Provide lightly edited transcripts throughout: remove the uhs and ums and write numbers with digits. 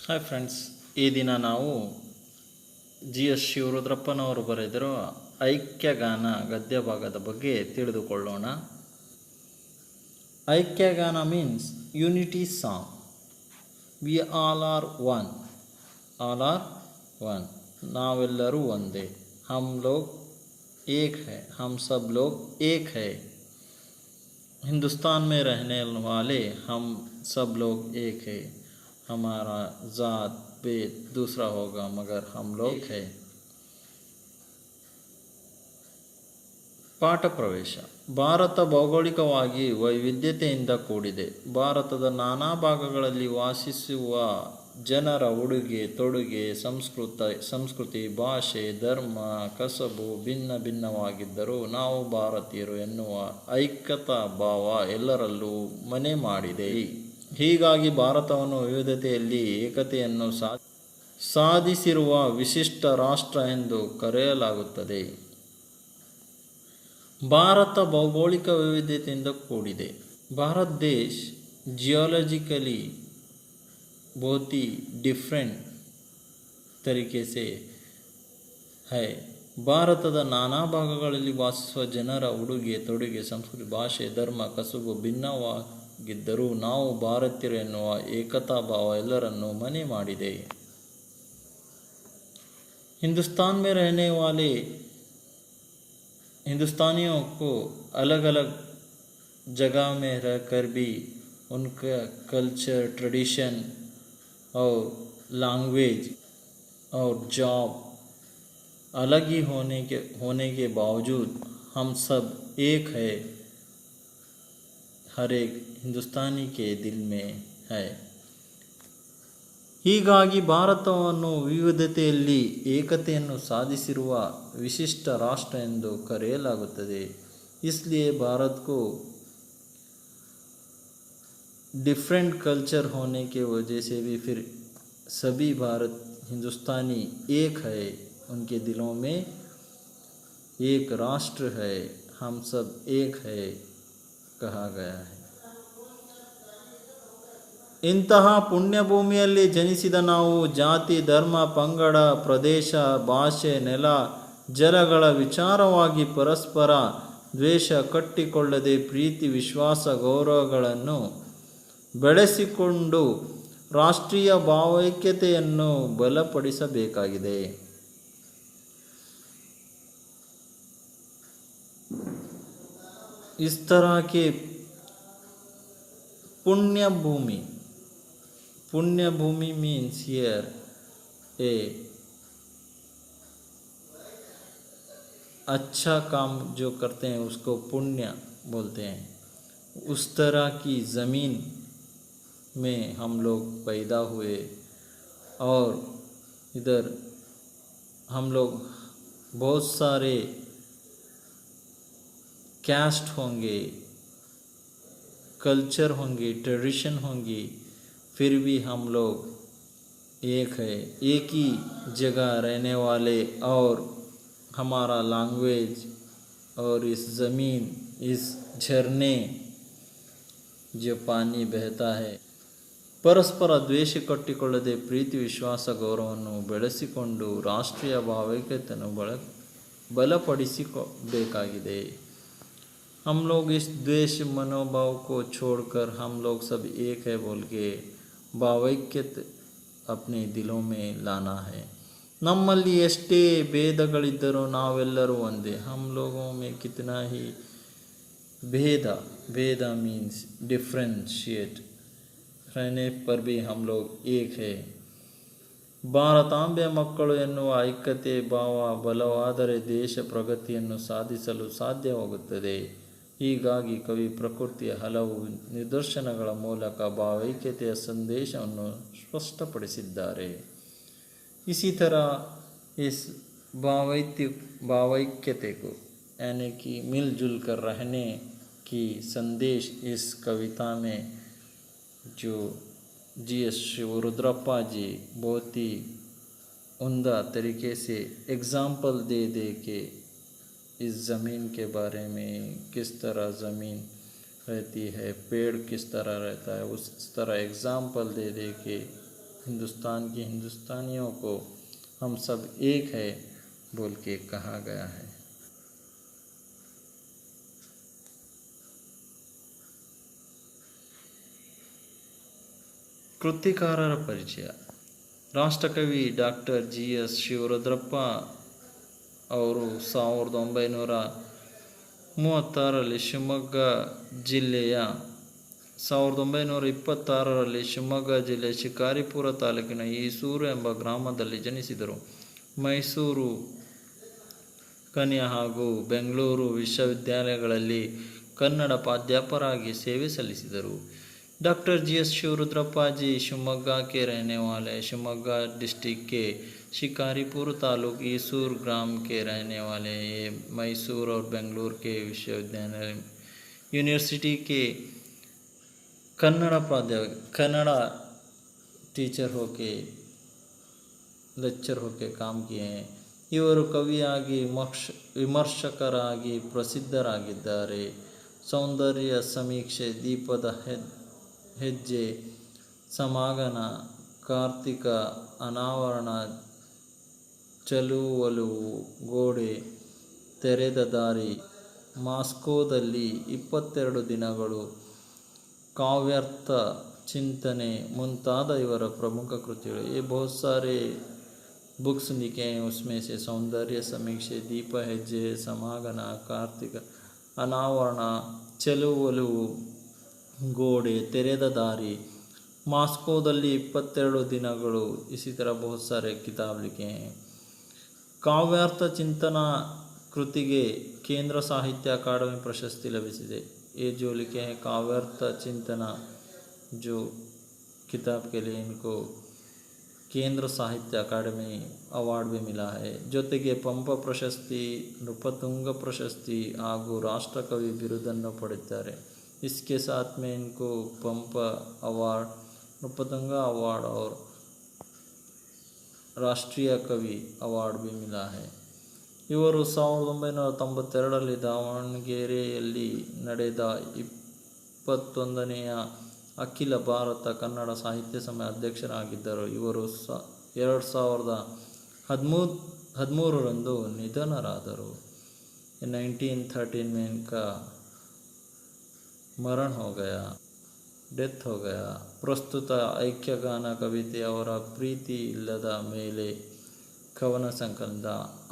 Hi friends, ಈ ದಿನ ನಾವು GS ಶಿವರುದ್ರಪ್ಪನವರು ಬರೆದಿರುವ ಐಕ್ಯಗಾನ ಗದ್ಯ ಭಾಗದ ಬಗ್ಗೆ ತಿಳಿದುಕೊಳ್ಳೋಣ. Aikyagana means unity song. We all are one. All are one. ನಾವೆಲ್ಲರೂ ಒಂದೇ. हम लोग एक है. हम सब लोग एक है. हिंदुस्तान में रहने वाले हम सब लोग एक है. हमारा जात भेद दूसरा होगा मगर हम लोग है. ಪಾಠ ಪ್ರವೇಶ. ಭಾರತ ಭೌಗೋಳಿಕವಾಗಿ ವೈವಿಧ್ಯತೆಯಿಂದ ಕೂಡಿದೆ. ಭಾರತದ ನಾನಾ ಭಾಗಗಳಲ್ಲಿ ವಾಸಿಸುವ ಜನರ ಉಡುಗೆ ತೊಡುಗೆ, ಸಂಸ್ಕೃತಿ, ಭಾಷೆ, ಧರ್ಮ, ಕಸಬು ಭಿನ್ನ ಭಿನ್ನವಾಗಿದ್ದರೂ ನಾವು ಭಾರತೀಯರು ಎನ್ನುವ ಐಕ್ಯತಾ ಭಾವ ಎಲ್ಲರಲ್ಲೂ ಮನೆ ಮಾಡಿದೆ. ಹೀಗಾಗಿ ಭಾರತವನ್ನು ವಿವಿಧತೆಯಲ್ಲಿ ಏಕತೆಯನ್ನು ಸಾಧಿಸಿರುವ ವಿಶಿಷ್ಟ ರಾಷ್ಟ್ರ ಎಂದು ಕರೆಯಲಾಗುತ್ತದೆ. भारत भौगोलिक विविधतेಯಿಂದ ಕೂಡಿದೆ. भारत देश जियोलॉजिकली बहुत ही डिफरेंट तरीके से है. ಭಾರತದ ನಾನಾ ಭಾಗಗಳಲ್ಲಿ ವಾಸಿಸುವ ಜನರ ಉಡುಗೆ ತೊಡುಗೆ, ಸಂಸ್ಕೃತಿ, ಭಾಷೆ, ಧರ್ಮ, ಕಸುಬು ಭಿನ್ನವಾಗಿದ್ದರೂ ನಾವು ಭಾರತೀಯರು ಎನ್ನುವ ಏಕತಾ ಭಾವ ಎಲ್ಲರನ್ನೂ ಮನೆ ಮಾಡಿದೆ. हिंदुस्तान में रहने वाले हिंदुस्तानियों को अलग अलग जगह में रहकर भी उनका कल्चर, ट्रेडिशन और लैंग्वेज और जॉब अलग ही होने के बावजूद हम सब एक है. हर एक हिंदुस्तानी के दिल में है. ಹೀಗಾಗಿ ಭಾರತವನ್ನು ವಿವಿಧತೆಯಲ್ಲಿ ಏಕತೆಯನ್ನು ಸಾಧಿಸಿರುವ ವಿಶಿಷ್ಟ ರಾಷ್ಟ್ರ ಎಂದು ಕರೆಯಲಾಗುತ್ತದೆ. इसलिए भारत को डिफरेंट कल्चर होने के वजह से भी फिर सभी भारत हिंदुस्तानी एक है. उनके दिलों में एक राष्ट्र है. हम सब एक है कहा गया है. ಇಂತಹ ಪುಣ್ಯಭೂಮಿಯಲ್ಲಿ ಜನಿಸಿದ ನಾವು ಜಾತಿ, ಧರ್ಮ, ಪಂಗಡ, ಪ್ರದೇಶ, ಭಾಷೆ, ನೆಲ, ಜಲಗಳ ವಿಚಾರವಾಗಿ ಪರಸ್ಪರ ದ್ವೇಷ ಕಟ್ಟಿಕೊಳ್ಳದೆ ಪ್ರೀತಿ, ವಿಶ್ವಾಸ, ಗೌರವಗಳನ್ನು ಬೆಳೆಸಿಕೊಂಡು ರಾಷ್ಟ್ರೀಯ ಭಾವೈಕ್ಯತೆಯನ್ನು ಬಲಪಡಿಸಬೇಕಾಗಿದೆ. इस तरह के पुण्य भूमि means here a अच्छा काम जो करते हैं उसको पुण्य बोलते हैं. उस तरह की ज़मीन में हम लोग पैदा हुए और इधर हम लोग बहुत सारे कैस्ट होंगे, कल्चर होंगे, ट्रेडिशन होंगी, फिर भी हम लोग एक है. एक ही जगह रहने वाले और हमारा लैंग्वेज और इस ज़मीन, इस झरने जो पानी बहता है, ಪರಸ್ಪರ ದ್ವೇಷ ಕಟ್ಟಿಕೊಳ್ಳದೆ ಪ್ರೀತಿ, ವಿಶ್ವಾಸ, ಗೌರವವನ್ನು ಬೆಳೆಸಿಕೊಂಡು ರಾಷ್ಟ್ರೀಯ ಭಾವೈಕ್ಯತೆಯನ್ನು ಬಲಪಡಿಸಬೇಕಾಗಿದೆ. हम लोग इस द्वेष मनोभाव को छोड़कर हम लोग सब एक है बोल के ಭಾವೈಕ್ಯತೆ अपने दिलों में लाना है. ನಮ್ಮಲ್ಲಿ ಎಷ್ಟೇ ಭೇದಗಳಿದ್ದರೂ ನಾವೆಲ್ಲರೂ ಒಂದೇ. हम लोगों में कितना ही भेद मीन्स डिफ्रेंशिएट रहने पर भी हम लोग एक है. ಭಾರತಾಂಬೆಯ ಮಕ್ಕಳು ಎನ್ನುವ ಐಕ್ಯತೆ ಭಾವ ಬಲವಾದರೆ ದೇಶ ಪ್ರಗತಿಯನ್ನು ಸಾಧಿಸಲು ಸಾಧ್ಯವಾಗುತ್ತದೆ. ಹೀಗಾಗಿ ಕವಿ ಪ್ರಕೃತಿಯ ಹಲವು ನಿದರ್ಶನಗಳ ಮೂಲಕ ಭಾವೈಕ್ಯತೆಯ ಸಂದೇಶವನ್ನು ಸ್ಪಷ್ಟಪಡಿಸಿದ್ದಾರೆ. इसी तरह इस भावैक्यते को यानी कि मिलजुल कर रहने की संदेश इस कविता में जो GS शिवरुद्रप्पा जी बहुत ही उम्दा तरीके से एग्ज़ाम्पल दे के इस ज़मीन के बारे में, किस तरह ज़मीन रहती है, पेड़ किस तरह रहता है, उस तरह एग्ज़ाम्पल दे के हिंदुस्तान के हिंदुस्तानियों को हम सब एक है बोल के कहा गया है। ಕೃತಿಕಾರರ ಪರಿಚಯ. ರಾಷ್ಟ್ರಕವಿ ಡಾಕ್ಟರ್ GS ಶಿವರುದ್ರಪ್ಪ ಅವರು 1936ರಲ್ಲಿ ಶಿವಮೊಗ್ಗ ಜಿಲ್ಲೆಯ 1926ರಲ್ಲಿ ಶಿವಮೊಗ್ಗ ಜಿಲ್ಲೆಯ ಶಿಕಾರಿಪುರ ತಾಲೂಕಿನ ಈಸೂರು ಎಂಬ ಗ್ರಾಮದಲ್ಲಿ ಜನಿಸಿದರು. ಮೈಸೂರು, ಕನ್ಯಾ ಹಾಗೂ ಬೆಂಗಳೂರು ವಿಶ್ವವಿದ್ಯಾಲಯಗಳಲ್ಲಿ ಕನ್ನಡ ಪ್ರಾಧ್ಯಾಪಕರಾಗಿ ಸೇವೆ ಸಲ್ಲಿಸಿದರು. डॉक्टर GS शिवरुद्रप्पा जी शिवमोगा के रहने वाले, शिवमोगा डिस्ट्रिक्ट के शिकारीपुर तालुक ईसूर ग्राम के रहने वाले। ये मैसूर और बेंगलुरु के विश्वविद्यालय यूनिवर्सिटी के कन्नड़ टीचर होके ಲೆಕ್ಚರ್ ಹೋಗಿ काम किए हैं. ಇವರು ಕವಿಯಾಗಿ ವಿಮರ್ಶಕರಾಗಿ ಪ್ರಸಿದ್ಧರಾಗಿದ್ದಾರೆ. ಸೌಂದರ್ಯ ಸಮೀಕ್ಷೆ, ದೀಪದ ಹೆಜ್ಜೆ, ಸಮಾಗಮ, ಕಾರ್ತಿಕ, ಅನಾವರಣ, ಚಲುವಲುವು, ಗೋಡೆ, ತೆರೆದ ದಾರಿ, ಮಾಸ್ಕೋದಲ್ಲಿ 22 ದಿನಗಳು, ಕಾವ್ಯಾರ್ಥ ಚಿಂತನೆ ಮುಂತಾದ ಇವರ ಪ್ರಮುಖ ಕೃತಿಗಳು. ये बहुत सारे बुक्स लिखे हैं, उसमें से सौंदर्य समीक्षे, दीप ಹೆಜ್ಜೆ, ಸಮಾಗಮ, ಕಾರ್ತಿಕ, ಅನಾವರಣ, ಚಲುವಲುವು, ಗೋಡೆ, ತೆರೆದ ದಾರಿ, ಮಾಸ್ಕೋದಲ್ಲಿ 22 ದಿನಗಳು, इसी तरह बहुत सारे किताब लिखे हैं. ಕಾವ್ಯಾರ್ಥ ಚಿಂತನ ಕೃತಿಗೆ ಕೇಂದ್ರ ಸಾಹಿತ್ಯ ಅಕಾಡೆಮಿ ಪ್ರಶಸ್ತಿ ಲಭಿಸಿದೆ. ये जो लिखे हैं काव्यार्थ चिंतना, जो किताब के लिए इनको ಕೇಂದ್ರ ಸಾಹಿತ್ಯ ಅಕಾಡೆಮಿ ಅವಾರ್ಡ್ भी मिला है. ಜೊತೆಗೆ ಪಂಪ ಪ್ರಶಸ್ತಿ, ನೃಪತುಂಗ ಪ್ರಶಸ್ತಿ ಹಾಗೂ ರಾಷ್ಟ್ರಕವಿ ಬಿರುದನ್ನು ಪಡೆದಿದ್ದಾರೆ. इसके साथ में इनको पंप अवार्ड, नृपतुंगा अवार्ड और राष्ट्रीय कवि अवार्ड भी मिला है. ಇವರು 1992ರಲ್ಲಿ ದಾವಣಗೆರೆಯಲ್ಲಿ ನಡೆದ 21ನೆಯ ಅಖಿಲ ಭಾರತ ಕನ್ನಡ ಸಾಹಿತ್ಯ ಸಮ್ಮೇಳನ ಅಧ್ಯಕ್ಷರಾಗಿದ್ದರು. ಇವರು 2013ರಂದು ನಿಧನರಾದರು. 1913 में इनका मरण हो गया, डेथ हो गया. ಪ್ರಸ್ತುತ ಐಕ್ಯಗಾನ ಕವಿತೆ ಅವರ ಪ್ರೀತಿ ಇಲ್ಲದ ಮೇಲೆ ಕವನ ಸಂಕಲನದ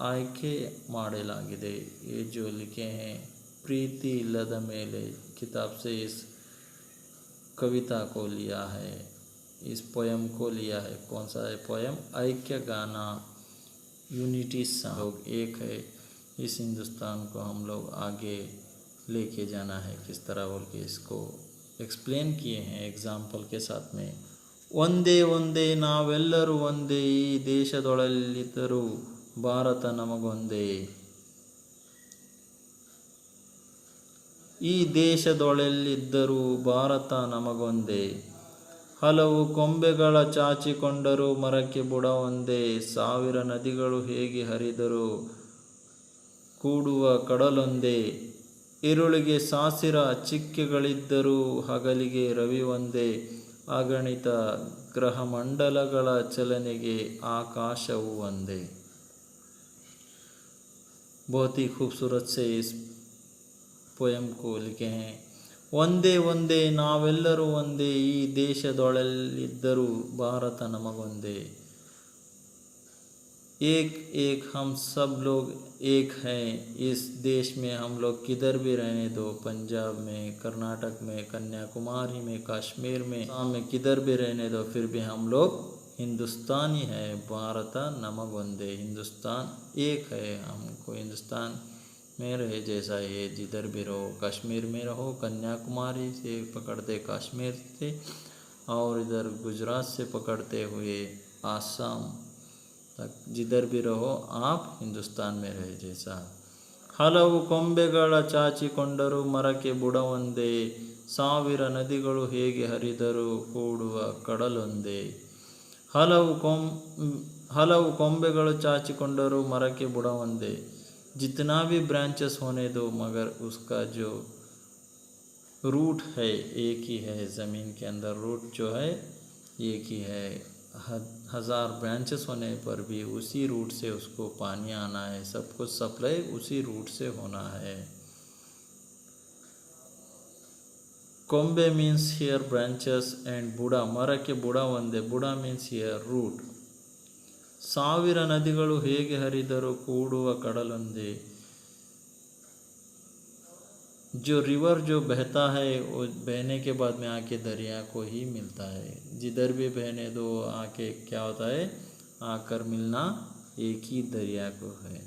ಆಯ್ಕೆ ಮಾಡಲಾಗಿದೆ. ये जो लिखे हैं प्रीति इಲ್ಲದ ಮೇಲೆ किताब से इस कविता को लिया है, इस पोयम को लिया है. कौन सा है पोयम? ऐक्य गाना, यूनिटी सॉन्ग. एक है. इस हिंदुस्तान को हम लोग आगे लेके जाना है, किस तरह बोल के इसको एक्सप्लेन किए हैं एग्जाम्पल के साथ में. ಒಂದೇ ಒಂದೇ ನಾವೆಲ್ಲರೂ ಒಂದೇ, ಈ ದೇಶದೊಳಲಿದ್ದರೂ ಭಾರತ ನಮಗೊಂದೇ. ಈ ದೇಶದೊಳಲಿದ್ದರೂ ಭಾರತ ನಮಗೊಂದೇ. ಹಲವು ಕೊಂಬೆಗಳ ಚಾಚಿಕೊಂಡರೂ ಮರಕ್ಕೆ ಬುಡ ಒಂದೇ. ಸಾವಿರ ನದಿಗಳು ಹೇಗೆ ಹರಿದರೂ ಕೂಡುವ ಕಡಲೊಂದೇ. ಇರುಳಿಗೆ ಸಾಸಿರ ಚಿಕ್ಕೆಗಳಿದ್ದರೂ ಹಗಲಿಗೆ ರವಿ ಒಂದೇ. ಅಗಣಿತ ಗ್ರಹಮಂಡಲಗಳ ಚಲನೆಗೆ ಆಕಾಶವು ಒಂದೇ. बहुत ही खूबसूरत से इस पोयम को लिखे हैं. ಒಂದೇ ಒಂದೇ ನಾವೆಲ್ಲರೂ ಒಂದೇ, ಈ ದೇಶದೊಳಲಿದ್ದರೂ ಭಾರತ ನಮಗೊಂದೇ. एक एक हम सब लोग एक हैं, इस देश में हम लोग किधर भी रहने दो, पंजाब में, कर्नाटक में, कन्याकुमारी में, कश्मीर में, आसाम में, किधर भी रहने दो, फिर भी हम लोग हिंदुस्तानी है. भारत नमगोंदे. हिंदुस्तान एक है, हमको हिंदुस्तान में रहे जैसा है. जिधर भी रहो, कश्मीर में रहो, कन्याकुमारी से पकड़ते कश्मीर से, और इधर गुजरात से पकड़ते हुए आसाम तक, जिधर भी रहो आप हिंदुस्तान में रहे जैसा. ಹಲವು ಕೊಂಬೆಗಳ ಚಾಚಿಕೊಂಡರೂ ಮರಕ್ಕೆ ಬುಡ ಒಂದೇ. ಸಾವಿರ ನದಿಗಳು ಹೇಗೆ ಹರಿದರೂ ಕೂಡುವ ಕಡಲೊಂದೇ. ಹಲವು ಕೊಂಬೆಗಳು ಚಾಚಿಕೊಂಡರೂ ಮರಕ್ಕೆ ಬುಡ ಒಂದೇ. जितना भी ब्रांचेस होने दो, मगर उसका जो रूट है एक ही है. ज़मीन के अंदर रूट जो है एक ही है. 1000 ब्रांचेस होने पर भी उसी रूट से उसको पानी आना है, सब कुछ सप्लाई उसी रूट से होना है। ಕೊಂಬೆ मीन्स हियर ब्रांचेस एंड ಬುಡ ಮರಕ್ಕೆ ಬುಡ ಒಂದೇ, ಬುಡ मीन्स हियर रूट। ಸಾವಿರ ನದಿಗಳು ಹೇಗೆ ಹರಿದರೂ ಕೂಡುವ ಕಡಲೊಂದೇ, जो रिवर जो बहता है वो बहने के बाद में आके दरिया को ही मिलता है, जिधर भी बहने दो आके क्या होता है, आकर मिलना एक ही दरिया को है।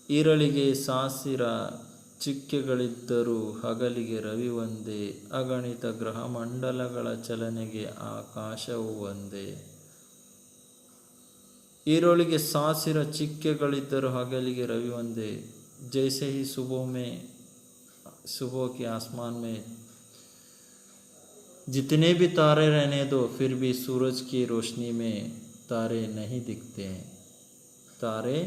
ಈರಳಿಗೆ ಸಾವಿರ ಚಿಕ್ಕೆಗಳಿದ್ದರೂ ಹಗಲಿಗೆ ರವಿ ಒಂದೇ, ಅಗಣಿತ ಗ್ರಹ ಮಂಡಲಗಳ ಚಲನೆಗೆ ಆಕಾಶವು ಒಂದೇ। ಈರೊಳಿಗೆ ಸಾವಿರ ಚಿಕ್ಕೆಗಳಿದ್ದರೂ ಹಗಲಿಗೆ ರವಿ ಒಂದೇ, जैसे ही सुबह के आसमान में जितने भी तारे रहने दो फिर भी सूरज की रोशनी में तारे नहीं दिखते हैं, तारे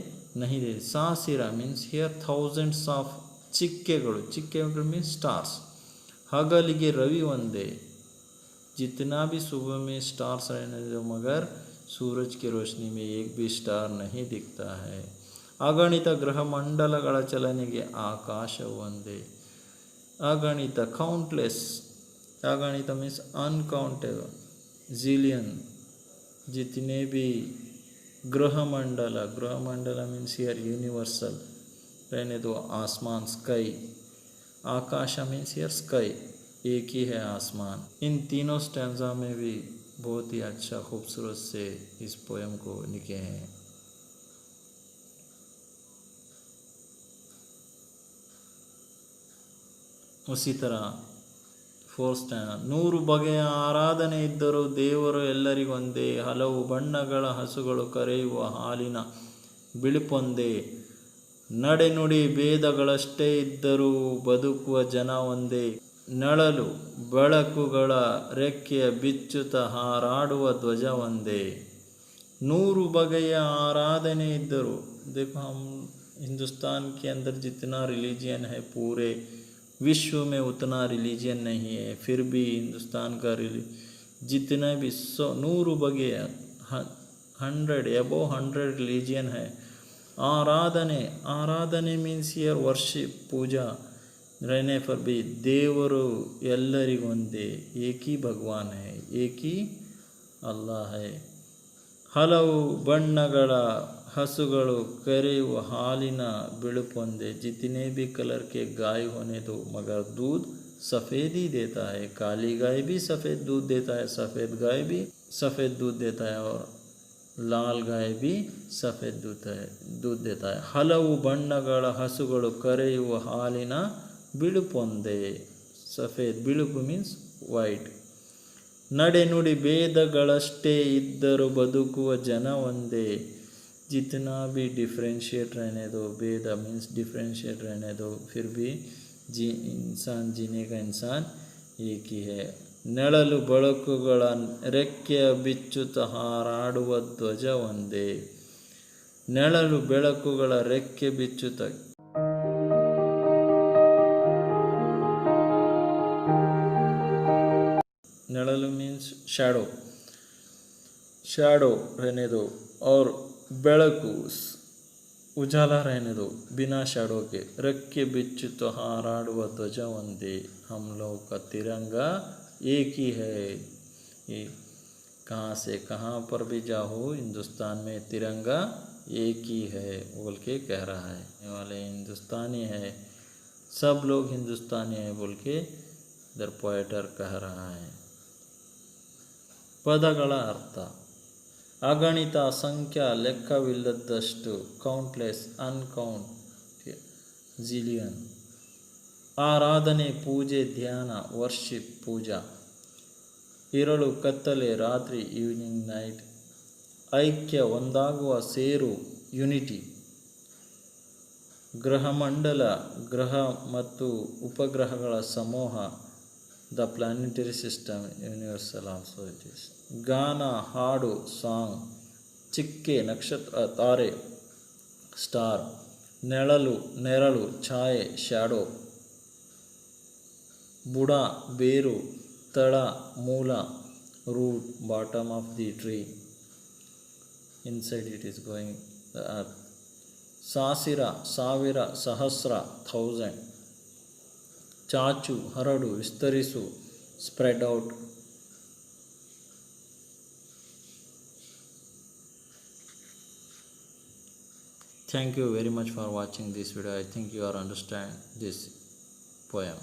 नहीं दिखते। सासिरा मीन्स हियर ಥೌಸಂಡ್ಸ್ ಆಫ್ ಚಿಕ್ಕೆಗಳು, ಚಿಕ್ಕೆಗಳು मीन्स स्टार्स। हगलिगे रवि ಒಂದೇ, जितना भी सुबह में स्टार्स रहने दो मगर सूरज की रोशनी में एक भी स्टार नहीं दिखता है। ಅಗಣಿತ ಗ್ರಹ ಮಂಡಲಗಳ ಚಲನೆಗೆ ಆಕಾಶ ಒಂದೇ, अगणित काउंटलेस, अगणित मीन्स अनकाउंटेबल, जिलियन, जितने भी ग्रह मंडल मीन्स हियर यूनिवर्सल रहने दो, आसमान sky, Akash means here sky, एक ही है आसमान। इन तीनों स्टैंजा में भी बहुत ही अच्छा खूबसूरत से इस पोएम को लिखे हैं। उसी तरह फोर्थ स्टैंजा, ನೂರು ಬಗೆಯ ಆರಾಧನೆ ಇದ್ದರೂ ದೇವರು ಎಲ್ಲರಿಗೊಂದೇ, ಹಲವು ಬಣ್ಣಗಳ ಹಸುಗಳು ಕರೆಯುವ ಹಾಲಿನ ಬಿಳುಪೊಂದೇ, ನಡೆನುಡಿ ಭೇದಗಳಷ್ಟೇ ಇದ್ದರೂ ಬದುಕುವ ಜನ ಒಂದೇ, ನಳಲು ಬೆಳಕುಗಳ ರೆಕ್ಕೆಯ ಬಿಚ್ಚುತ್ತ ಹಾರಾಡುವ ಧ್ವಜ ಒಂದೇ। 100 ಬಗೆಯ ಆರಾಧನೆ इद्धरू, देखो हम हिंदुस्तान के अंदर जितना रिलीजियन है पूरे विश्व में उतना रिलीजियन नहीं है, फिर भी हिंदुस्तान का जितना भी 100 बगे 100 अबव 100 रिलीजियन है। आराधने मीन्स हियर वर्शिप, पूजा रहने पर भी देवरू ಎಲ್ಲರಿಗೊಂದೇ, एक ही भगवान है, एक ही अल्लाह है। ಹಲವು ಬಣ್ಣಗಳ हसुಗಳು करेयुव हालिना बिಳುಪೊಂದೇ, जितने भी कलर के गाय होने दो मगर दूध सफ़ेद ही देता है, काली गाय भी सफ़ेद दूध देता है, सफ़ेद गाय भी सफ़ेद दूध देता है और लाल गाय भी सफ़ेद दूध देता है। ಹಲವು ಬಣ್ಣಗಳ ಹಸುಗಳು ಕರೆಯುವ ಹಾಲಿನ ಬಿಳುಪೊಂದೇ, सफ़ेद बिಳುಪು मीन्स वाइट। ನಡೆನುಡಿ ಭೇದಗಳಷ್ಟೇ ಇದ್ದರೂ ಬದುಕುವ ಜನ ಒಂದೇ, जितना भी डिफ्रेंशिएट रहने दो, भेद मीन्स डिफ्रेंशिएट रहने दो, फिर भी इंसान जीने का इंसान एक ही है। ನೆಳಲು ಬೆಳಕುಗಳ ರೆಕ್ಕೆಯ ಬಿಚ್ಚುತ್ತ ಹಾರಾಡುವ ಧ್ವಜ ಒಂದೇ, ನೆಳಲು ಬೆಳಕುಗಳ ರೆಕ್ಕೆ ಬಿಚ್ಚುತ್ತ, ನೆಳಲು मीन्स शैडो रहने दो और बेಳಕು उजाला रहने दो बिना शैडो के, रेक्के बिಚ್ಚುತ್ತ हाराಡುವ ध्वज ಒಂದೇ, हम लोग का तिरंगा एक ही है। ये कहाँ से कहाँ पर भी जाओ हिंदुस्तान में तिरंगा एक ही है बोल के कह रहा है, ये वाले हिंदुस्तानी है, सब लोग हिंदुस्तानी है बोल के इधर पोएटर कह रहा है। ಪದಗಳ ಅರ್ಥ, ಅಗಣಿತ ಅಸಂಖ್ಯ ಲೆಕ್ಕವಿಲ್ಲದಷ್ಟು, ಕೌಂಟ್ಲೆಸ್ ಅನ್ಕೌಂಟ್ ಜಿಲಿಯನ್, ಆರಾಧನೆ ಪೂಜೆ ಧ್ಯಾನ ವರ್ಷಿಪ್ ಪೂಜಾ, ಇರಳು ಕತ್ತಲೆ ರಾತ್ರಿ ಈವ್ನಿಂಗ್ ನೈಟ್, ಐಕ್ಯ ಒಂದಾಗುವ ಸೇರು ಯುನಿಟಿ, ಗ್ರಹಮಂಡಲ ಗ್ರಹ ಮತ್ತು ಉಪಗ್ರಹಗಳ ಸಮೂಹ, the planetary system universal also it is. ಗಾನ ಹಾಡು ಸಾಂಗ್, ಚಿಕ್ಕೆ ನಕ್ಷತ್ರ ತಾರೆ ಸ್ಟಾರ್, ನೆರಳು ಛಾಯೆ ಶ್ಯಾಡೋ, ಬುಡ ಬೇರು ತಳ ಮೂಲ, root, bottom of the tree. Inside it is going the earth. Sasira, Savira, Sahasra, thousand. Chachu, Haradu, Vistarisu, spread out. Thank you very much for watching this video. I think you are understand this poem.